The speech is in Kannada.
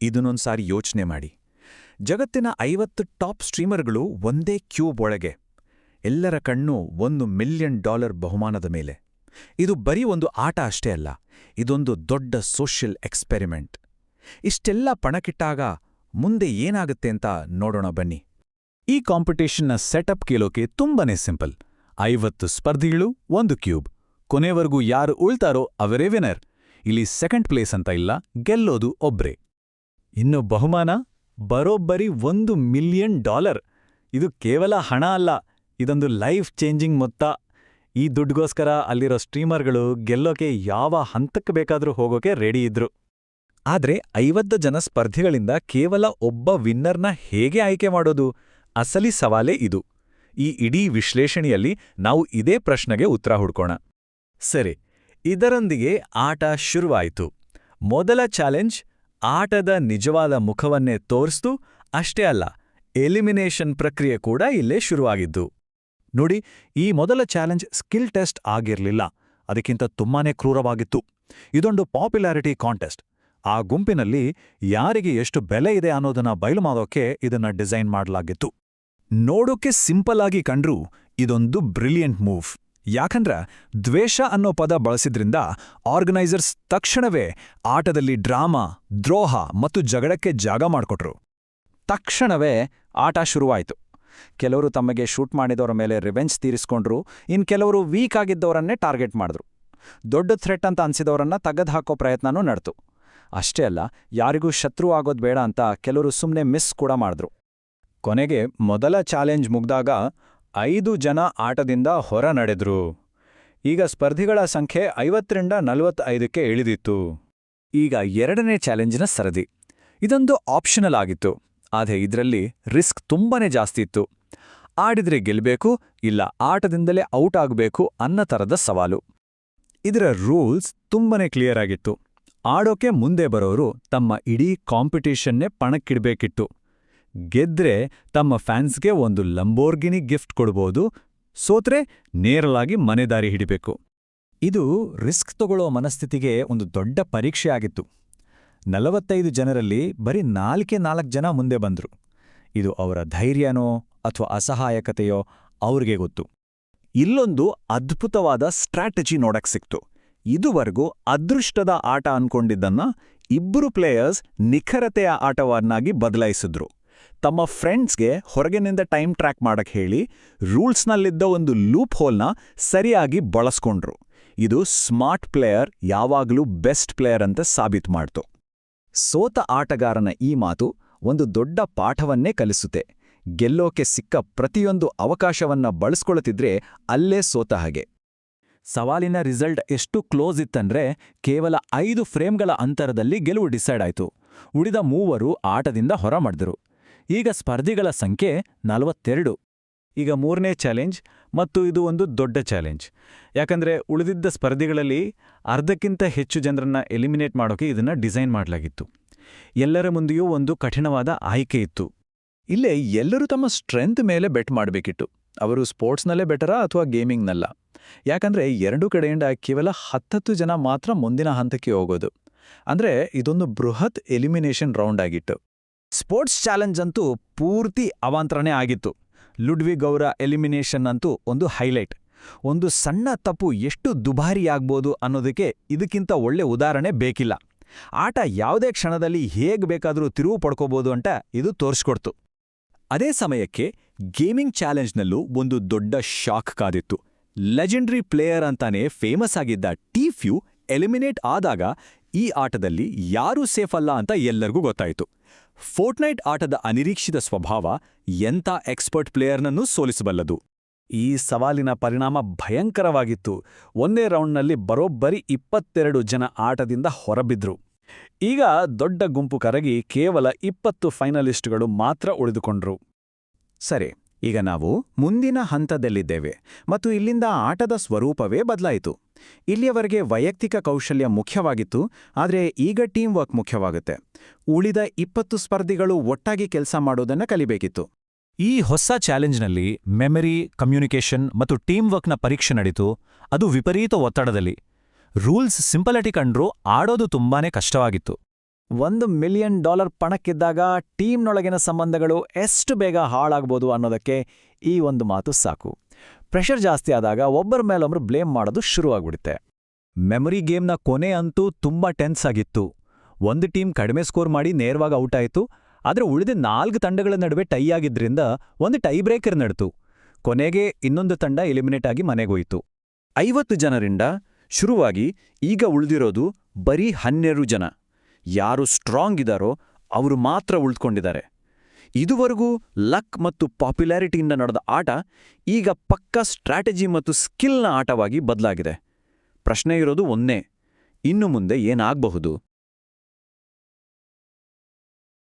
ಇದನ್ನೊಂದ್ಸಾರಿ ಯೋಚನೆ ಮಾಡಿ. ಜಗತ್ತಿನ 50 ಟಾಪ್ ಸ್ಟ್ರೀಮರ್ಗಳು ಒಂದೇ ಕ್ಯೂಬ್ ಒಳಗೆ. ಎಲ್ಲರ ಕಣ್ಣು $1 ಮಿಲಿಯನ್ ಬಹುಮಾನದ ಮೇಲೆ. ಇದು ಬರೀ ಒಂದು ಆಟ ಅಷ್ಟೇ ಅಲ್ಲ, ಇದೊಂದು ದೊಡ್ಡ ಸೋಷಿಯಲ್ ಎಕ್ಸ್ಪೆರಿಮೆಂಟ್. ಇಷ್ಟೆಲ್ಲ ಪಣಕ್ಕಿಟ್ಟಾಗ ಮುಂದೆ ಏನಾಗುತ್ತೆ ಅಂತ ನೋಡೋಣ ಬನ್ನಿ. ಈ ಕಾಂಪಿಟೇಷನ್ನ ಸೆಟಪ್ ಕೇಳೋಕೆ ತುಂಬಾನೇ ಸಿಂಪಲ್. 50 ಸ್ಪರ್ಧಿಗಳು, 1 ಕ್ಯೂಬ್. ಕೊನೆವರೆಗೂ ಯಾರು ಉಳ್ತಾರೋ ಅವರೇ ವಿನರ್. ಇಲ್ಲಿ ಸೆಕೆಂಡ್ ಪ್ಲೇಸ್ ಅಂತ ಇಲ್ಲ, ಗೆಲ್ಲೋದು ಒಬ್ರೇ. ಇನ್ನು ಬಹುಮಾನ ಬರೋಬ್ಬರಿ $1 ಮಿಲಿಯನ್. ಇದು ಕೇವಲ ಹಣ ಅಲ್ಲ, ಇದೊಂದು ಲೈಫ್ ಚೇಂಜಿಂಗ್ ಮೊತ್ತ. ಈ ದುಡ್ಗೋಸ್ಕರ ಅಲ್ಲಿರೋ ಸ್ಟ್ರೀಮರ್ಗಳು ಗೆಲ್ಲೋಕೆ ಯಾವ ಹಂತಕ್ಕೆ ಬೇಕಾದ್ರೂ ಹೋಗೋಕೆ ರೆಡಿ ಇದ್ರು. ಆದ್ರೆ 50 ಜನ ಸ್ಪರ್ಧಿಗಳಿಂದ ಕೇವಲ ಒಬ್ಬ ವಿನ್ನರ್ನ ಹೇಗೆ ಆಯ್ಕೆ ಮಾಡೋದು? ಅಸಲಿ ಸವಾಲೇ ಇದು. ಈ ಇಡೀ ವಿಶ್ಲೇಷಣೆಯಲ್ಲಿ ನಾವು ಇದೇ ಪ್ರಶ್ನೆಗೆ ಉತ್ತರ ಹುಡ್ಕೋಣ. ಸರಿ, ಇದರೊಂದಿಗೆ ಆಟ ಶುರುವಾಯಿತು. ಮೊದಲ ಚಾಲೆಂಜ್ ಆಟದ ನಿಜವಾದ ಮುಖವನ್ನೇ ತೋರಿಸ್ತು. ಅಷ್ಟೇ ಅಲ್ಲ, ಎಲಿಮಿನೇಷನ್ ಪ್ರಕ್ರಿಯೆ ಕೂಡ ಇಲ್ಲೇ ಶುರುವಾಗಿದ್ದು. ನೋಡಿ, ಈ ಮೊದಲ ಚಾಲೆಂಜ್ ಸ್ಕಿಲ್ ಟೆಸ್ಟ್ ಆಗಿರ್ಲಿಲ್ಲ, ಅದಕ್ಕಿಂತ ತುಂಬಾನೇ ಕ್ರೂರವಾಗಿತ್ತು. ಇದೊಂದು ಪಾಪ್ಯುಲಾರಿಟಿ ಕಾಂಟೆಸ್ಟ್. ಆ ಗುಂಪಿನಲ್ಲಿ ಯಾರಿಗೆ ಎಷ್ಟು ಬೆಲೆ ಇದೆ ಅನ್ನೋದನ್ನ ಬಯಲು ಮಾಡೋಕೆ ಇದನ್ನ ಡಿಸೈನ್ ಮಾಡಲಾಗಿತ್ತು. ನೋಡೋಕೆ ಸಿಂಪಲ್ ಆಗಿ ಕಂಡ್ರೂ ಇದೊಂದು ಬ್ರಿಲಿಯಂಟ್ ಮೂವ್. ಯಾಕಂದ್ರೆ ದ್ವೇಷ ಅನ್ನೋ ಪದ ಬಳಸಿದ್ರಿಂದ ಆರ್ಗನೈಸರ್ಸ್ ತಕ್ಷಣವೇ ಆಟದಲ್ಲಿ ಡ್ರಾಮಾ, ದ್ರೋಹ ಮತ್ತು ಜಗಳಕ್ಕೆ ಜಾಗ ಮಾಡಿಕೊಟ್ರು. ತಕ್ಷಣವೇ ಆಟ ಶುರುವಾಯಿತು. ಕೆಲವರು ತಮಗೆ ಶೂಟ್ ಮಾಡಿದವರ ಮೇಲೆ ರಿವೆಂಜ್ ತೀರಿಸ್ಕೊಂಡ್ರು, ಕೆಲವರು ವೀಕ್ ಆಗಿದ್ದವರನ್ನೇ ಟಾರ್ಗೆಟ್ ಮಾಡಿದ್ರು. ದೊಡ್ಡ ಥ್ರೆಟ್ ಅಂತ ಅನ್ಸಿದವರನ್ನ ತೆಗೆದುಹಾಕೋ ಪ್ರಯತ್ನನೂ ನಡೆತು. ಅಷ್ಟೇ ಅಲ್ಲ, ಯಾರಿಗೂ ಶತ್ರು ಆಗೋದು ಬೇಡ ಅಂತ ಕೆಲವರು ಸುಮ್ಮನೆ ಮಿಸ್ ಕೂಡ ಮಾಡಿದ್ರು. ಕೊನೆಗೆ ಮೊದಲ ಚಾಲೆಂಜ್ ಮುಗ್ದಾಗ 5 ಜನ ಆಟದಿಂದ ಹೊರ ನಡೆದ್ರು. ಈಗ ಸ್ಪರ್ಧಿಗಳ ಸಂಖ್ಯೆ 50ರಿಂದ 45ಕ್ಕೆ ಇಳಿದಿತ್ತು. ಈಗ ಎರಡನೇ ಚಾಲೆಂಜಿನ ಸರದಿ. ಇದೊಂದು ಆಪ್ಷನಲ್ ಆಗಿತ್ತು, ಆದರೆ ಇದರಲ್ಲಿ ರಿಸ್ಕ್ ತುಂಬಾನೇ ಜಾಸ್ತಿ ಇತ್ತು. ಆಡಿದ್ರೆ ಗೆಲ್ಲಬೇಕು, ಇಲ್ಲ ಆಟದಿಂದಲೇ ಔಟ್ ಆಗಬೇಕು ಅನ್ನೋ ಥರದ ಸವಾಲು. ಇದರ ರೂಲ್ಸ್ ತುಂಬಾನೇ ಕ್ಲಿಯರ್ ಆಗಿತ್ತು. ಆಡೋಕೆ ಮುಂದೆ ಬರೋರು ತಮ್ಮ ಇಡೀ ಕಾಂಪಿಟೇಷನ್ನೇ ಪಣಕ್ಕಿಡ್ಬೇಕಿತ್ತು. ಗೆದ್ರೆ ತಮ್ಮ ಫ್ಯಾನ್ಸ್ಗೆ ಒಂದು ಲಂಬೋರ್ಗಿನಿ ಗಿಫ್ಟ್ ಕೊಡ್ಬೋದು, ಸೋತ್ರೆ ನೇರಲಾಗಿ ಮನೆದಾರಿ ಹಿಡಿಬೇಕು. ಇದು ರಿಸ್ಕ್ ತಗೊಳ್ಳೋ ಮನಸ್ಥಿತಿಗೆ ಒಂದು ದೊಡ್ಡ ಪರೀಕ್ಷೆ ಆಗಿತ್ತು. 45 ಜನರಲ್ಲಿ ಬರೀ 4 ಜನ ಮುಂದೆ ಬಂದ್ರು. ಇದು ಅವರ ಧೈರ್ಯನೋ ಅಥವಾ ಅಸಹಾಯಕತೆಯೋ ಅವ್ರಿಗೆ ಗೊತ್ತು. ಇಲ್ಲೊಂದು ಅದ್ಭುತವಾದ ಸ್ಟ್ರಾಟಜಿ ನೋಡಕ್ ಸಿಕ್ತು. ಇದುವರೆಗೂ ಅದೃಷ್ಟದ ಆಟ ಅನ್ಕೊಂಡಿದ್ದನ್ನ 2 ಪ್ಲೇಯರ್ಸ್ ನಿಖರತೆಯ ಆಟವನ್ನಾಗಿ ಬದಲಾಯಿಸಿದ್ರು. ತಮ್ಮ ಫ್ರೆಂಡ್ಸ್ಗೆ ಹೊರಗಿನಿಂದ ಟೈಮ್ ಟ್ರ್ಯಾಕ್ ಮಾಡಕ್ ಹೇಳಿ ರೂಲ್ಸ್ನಲ್ಲಿದ್ದ ಒಂದು ಲೂಪ್ ಹೋಲ್ನ ಸರಿಯಾಗಿ ಬಳಸ್ಕೊಂಡ್ರು. ಇದು ಸ್ಮಾರ್ಟ್ ಪ್ಲೇಯರ್ ಯಾವಾಗ್ಲೂ ಬೆಸ್ಟ್ ಪ್ಲೇಯರ್ ಅಂತ ಸಾಬೀತು ಮಾಡ್ತು. ಸೋತ ಆಟಗಾರನ ಈ ಮಾತು ಒಂದು ದೊಡ್ಡ ಪಾಠವನ್ನೇ ಕಲಿಸುತ್ತೆ. ಗೆಲ್ಲೋಕೆ ಸಿಕ್ಕ ಪ್ರತಿಯೊಂದು ಅವಕಾಶವನ್ನ ಬಳಸ್ಕೊಳ್ತಿದ್ರೆ ಅಲ್ಲೇ ಸೋತ ಹಾಗೆ. ಸವಾಲಿನ ರಿಸಲ್ಟ್ ಎಷ್ಟು ಕ್ಲೋಸ್ ಇತ್ತಂದ್ರೆ ಕೇವಲ 5 ಫ್ರೇಮ್ಗಳ ಅಂತರದಲ್ಲಿ ಗೆಲುವು ಡಿಸೈಡ್ ಆಯ್ತು. ಉಳಿದ 3 ಆಟದಿಂದ ಹೊರ ಮಾಡಿದ್ರು. ಈಗ ಸ್ಪರ್ಧಿಗಳ ಸಂಖ್ಯೆ 42. ಈಗ 3ನೇ ಚಾಲೆಂಜ್, ಮತ್ತು ಇದು ಒಂದು ದೊಡ್ಡ ಚಾಲೆಂಜ್. ಯಾಕಂದ್ರೆ ಉಳಿದಿದ್ದ ಸ್ಪರ್ಧಿಗಳಲ್ಲಿ ಅರ್ಧಕ್ಕಿಂತ ಹೆಚ್ಚು ಜನರನ್ನ ಎಲಿಮಿನೇಟ್ ಮಾಡೋಕೆ ಇದನ್ನ ಡಿಸೈನ್ ಮಾಡಲಾಗಿತ್ತು. ಎಲ್ಲರ ಮುಂದೆಯೂ ಒಂದು ಕಠಿಣವಾದ ಆಯ್ಕೆ ಇತ್ತು. ಇಲ್ಲೇ ಎಲ್ಲರೂ ತಮ್ಮ ಸ್ಟ್ರೆಂತ್ ಮೇಲೆ ಬೆಟ್ ಮಾಡಬೇಕಿತ್ತು. ಅವರು ಸ್ಪೋರ್ಟ್ಸ್ನಲ್ಲೇ ಬೆಟರಾ ಅಥವಾ ಗೇಮಿಂಗ್ನಲ್ಲ. ಯಾಕಂದ್ರೆ 2 ಕಡೆಯಿಂದ ಕೇವಲ 10 ಜನ ಮಾತ್ರ ಮುಂದಿನ ಹಂತಕ್ಕೆ ಹೋಗೋದು. ಅಂದ್ರೆ ಇದೊಂದು ಬೃಹತ್ ಎಲಿಮಿನೇಷನ್ ರೌಂಡ್ ಆಗಿತ್ತು. ಸ್ಪೋರ್ಟ್ಸ್ ಚಾಲೆಂಜ್ ಅಂತೂ ಪೂರ್ತಿ ಅವಾಂತರನೇ ಆಗಿತ್ತು. ಲುಡ್ವಿಗ್ ಅವರ ಎಲಿಮಿನೇಷನ್ ಅಂತೂ ಒಂದು ಹೈಲೈಟ್. ಒಂದು ಸಣ್ಣ ತಪ್ಪು ಎಷ್ಟು ದುಬಾರಿಯಾಗ್ಬೋದು ಅನ್ನೋದಕ್ಕೆ ಇದಕ್ಕಿಂತ ಒಳ್ಳೆ ಉದಾಹರಣೆ ಬೇಕಿಲ್ಲ. ಆಟ ಯಾವುದೇ ಕ್ಷಣದಲ್ಲಿ ಹೇಗೆ ಬೇಕಾದರೂ ತಿರುವು ಪಡ್ಕೋಬೋದು ಅಂತ ಇದು ತೋರಿಸ್ಕೊಡ್ತು. ಅದೇ ಸಮಯಕ್ಕೆ ಗೇಮಿಂಗ್ ಚಾಲೆಂಜ್ನಲ್ಲೂ ಒಂದು ದೊಡ್ಡ ಶಾಕ್ ಕಾದಿತ್ತು. ಲೆಜೆಂಡ್ರಿ ಪ್ಲೇಯರ್ ಅಂತಾನೆ ಫೇಮಸ್ ಆಗಿದ್ದ ಟಿ-ಫ್ಯೂ ಎಲಿಮಿನೇಟ್ ಆದಾಗ ಈ ಆಟದಲ್ಲಿ ಯಾರೂ ಸೇಫ್ ಅಲ್ಲ ಅಂತ ಎಲ್ಲರಿಗೂ ಗೊತ್ತಾಯಿತು. ಫೋರ್ಟ್ನೈಟ್ ಆಟದ ಅನಿರೀಕ್ಷಿತ ಸ್ವಭಾವ ಎಂಥ ಎಕ್ಸ್ಪರ್ಟ್ ಪ್ಲೇಯರ್ನನ್ನೂ ಸೋಲಿಸಬಲ್ಲದು. ಈ ಸವಾಲಿನ ಪರಿಣಾಮ ಭಯಂಕರವಾಗಿತ್ತು. ಒಂದೇ ರೌಂಡ್ನಲ್ಲಿ ಬರೋಬ್ಬರಿ 22 ಜನ ಆಟದಿಂದ ಹೊರಬಿದ್ರು. ಈಗ ದೊಡ್ಡ ಗುಂಪು ಕರಗಿ ಕೇವಲ 20 ಫೈನಲಿಸ್ಟ್ಗಳು ಮಾತ್ರ ಉಳಿದುಕೊಂಡ್ರು. ಸರಿ, ಈಗ ನಾವು ಮುಂದಿನ ಹಂತದಲ್ಲಿದ್ದೇವೆ ಮತ್ತು ಇಲ್ಲಿಂದ ಆಟದ ಸ್ವರೂಪವೇ ಬದಲಾಯಿತು. ಇಲ್ಲಿಯವರೆಗೆ ವೈಯಕ್ತಿಕ ಕೌಶಲ್ಯ ಮುಖ್ಯವಾಗಿತ್ತು, ಆದರೆ ಈಗ ಟೀಮ್ ವರ್ಕ್ ಮುಖ್ಯವಾಗುತ್ತೆ. ಉಳಿದ 20 ಸ್ಪರ್ಧಿಗಳು ಒಟ್ಟಾಗಿ ಕೆಲಸ ಮಾಡೋದನ್ನ ಕಲಿಬೇಕಿತ್ತು. ಈ ಹೊಸ ಚಾಲೆಂಜ್ನಲ್ಲಿ ಮೆಮರಿ, ಕಮ್ಯುನಿಕೇಷನ್ ಮತ್ತು ಟೀಮ್ ವರ್ಕ್ನ ಪರೀಕ್ಷೆ ನಡೀತು. ಅದು ವಿಪರೀತ ಒತ್ತಡದಲ್ಲಿ. ರೂಲ್ಸ್ ಸಿಂಪಲಿಟಿ ಕಂಡ್ರೂ ಆಡೋದು ತುಂಬಾನೇ ಕಷ್ಟವಾಗಿತ್ತು. $1 ಮಿಲಿಯನ್ ಪಣಕ್ಕಿದ್ದಾಗ ಟೀಮ್ನೊಳಗಿನ ಸಂಬಂಧಗಳು ಎಷ್ಟು ಬೇಗ ಹಾಳಾಗ್ಬೋದು ಅನ್ನೋದಕ್ಕೆ ಈ ಒಂದು ಮಾತು ಸಾಕು. ಪ್ರೆಷರ್ ಜಾಸ್ತಿ ಆದಾಗ ಒಬ್ಬರ ಮೇಲೊಬ್ರು ಬ್ಲೇಮ್ ಮಾಡೋದು ಶುರುವಾಗ್ಬಿಡುತ್ತೆ. ಮೆಮೊರಿ ಗೇಮ್ನ ಕೊನೆ ಅಂತೂ ತುಂಬಾ ಟೆನ್ಸ್ ಆಗಿತ್ತು. ಒಂದು ಟೀಮ್ ಕಡಿಮೆ ಸ್ಕೋರ್ ಮಾಡಿ ನೇರವಾಗಿ ಔಟ್ ಆಯಿತು. ಆದರೆ ಉಳಿದ 4 ತಂಡಗಳ ನಡುವೆ ಟೈ ಆಗಿದ್ರಿಂದ ಒಂದು ಟೈ ಬ್ರೇಕರ್ ನಡೆತು. ಕೊನೆಗೆ ಇನ್ನೊಂದು ತಂಡ ಎಲಿಮಿನೇಟ್ ಆಗಿ ಮನೆಗೋಯಿತು. 50 ಜನರಿಂದ ಶುರುವಾಗಿ ಈಗ ಉಳಿದಿರೋದು ಬರೀ 12 ಜನ. ಯಾರು ಸ್ಟ್ರಾಂಗ್ ಇದ್ದಾರೋ ಅವರು ಮಾತ್ರ ಉಳಿದುಕೊಂಡಿದ್ದಾರೆ. ಇದುವರೆಗೂ ಲಕ್ ಮತ್ತು ಪಾಪ್ಯುಲಾರಿಟಿಯಿಂದ ನಡೆದ ಆಟ ಈಗ ಪಕ್ಕಾ ಸ್ಟ್ರಾಟಜಿ ಮತ್ತು ಸ್ಕಿಲ್ನ ಆಟವಾಗಿ ಬದಲಾಗಿದೆ. ಪ್ರಶ್ನೆ ಇರೋದು ಒಂದೇ, ಇನ್ನು ಮುಂದೆ ಏನಾಗಬಹುದು?